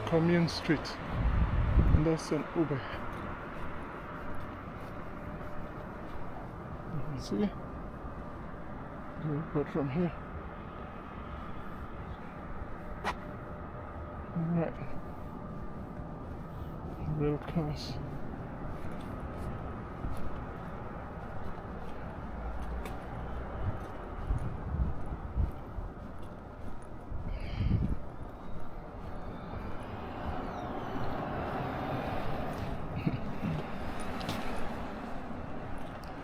Commune Street, and that's an Uber. You can see the airport from here. Alright, rail cars.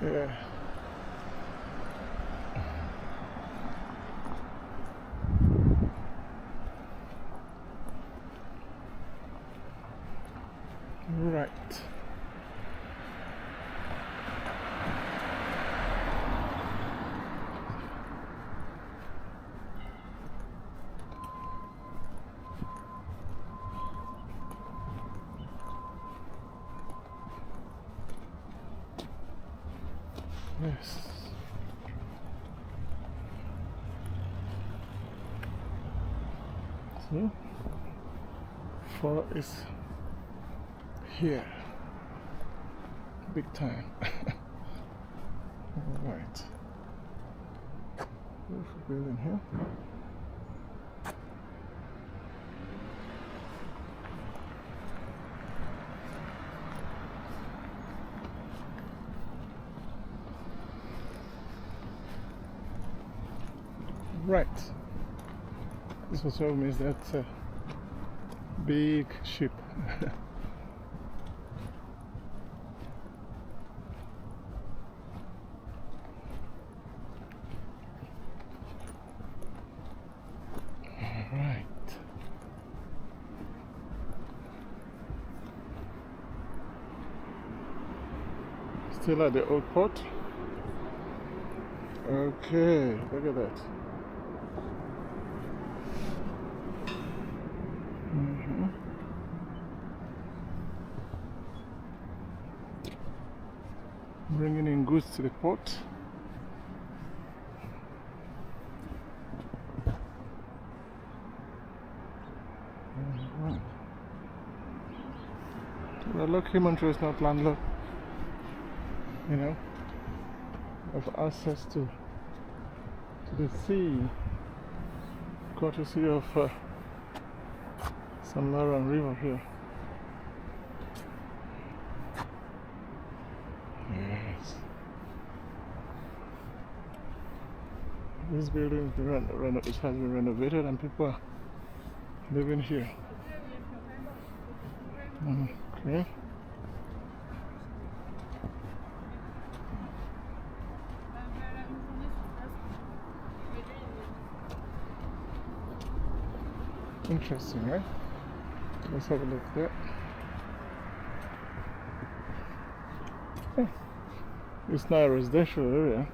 Yeah. Right. Yes. So, 4 is here. Big time. Alright. Beautiful building here. Right. This was told me is that big ship. Alright. Still at the old port. Okay, look at that. Bringing in goods to the port. Well, lucky Montreal is not landlocked, you know, have access to the sea, courtesy of St. Laurent River here. Yes. This building it has been renovated and people are living here. Okay. Interesting, right? Let's have a look there. It's not a residential area.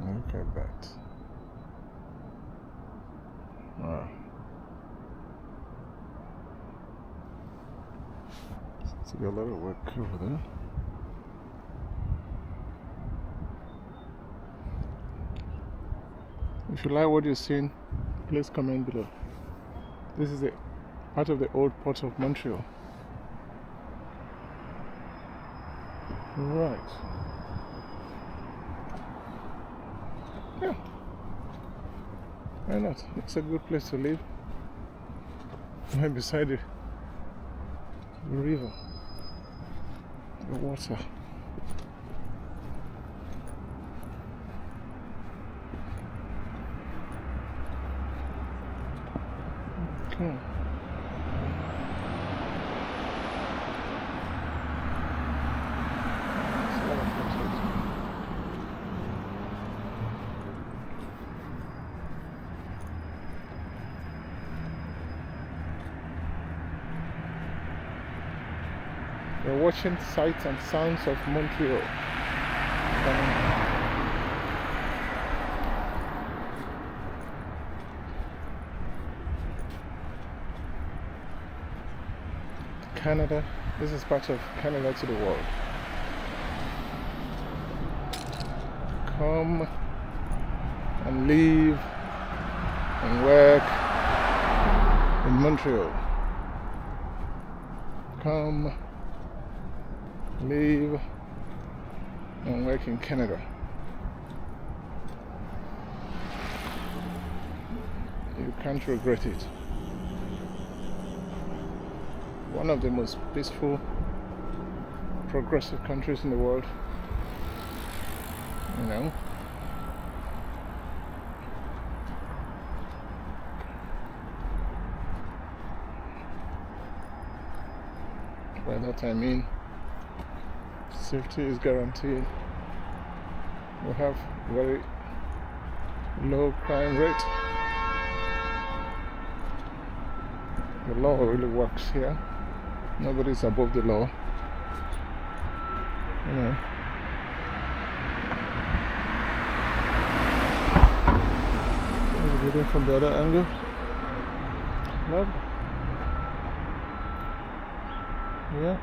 Look at that. Wow. Seems to be a lot of work over there. If you like what you're seeing, please comment below. This is a part of the old port of Montreal. Right. Yeah. Why not? It's a good place to live. Right beside the river, the water. Okay. You're watching Sights and Sounds of Montreal. Canada. This is part of Canada to the world. Come and live and work in Montreal. Come, live, and work in Canada. You can't regret it. One of the most peaceful, progressive countries in the world. You know? By that I mean safety is guaranteed. We have very low crime rate. The law really works here. Nobody's above the law. You know. Getting from the other angle. Love. Yeah.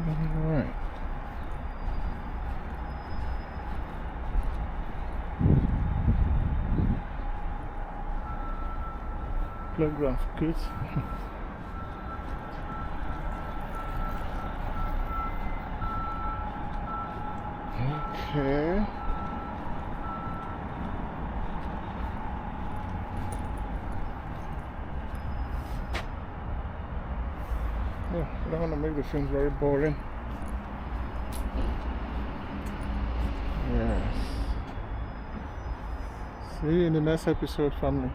All right. Playground for kids. Okay. Yeah, I don't want to make the things very boring. Yes. See you in the next episode, family.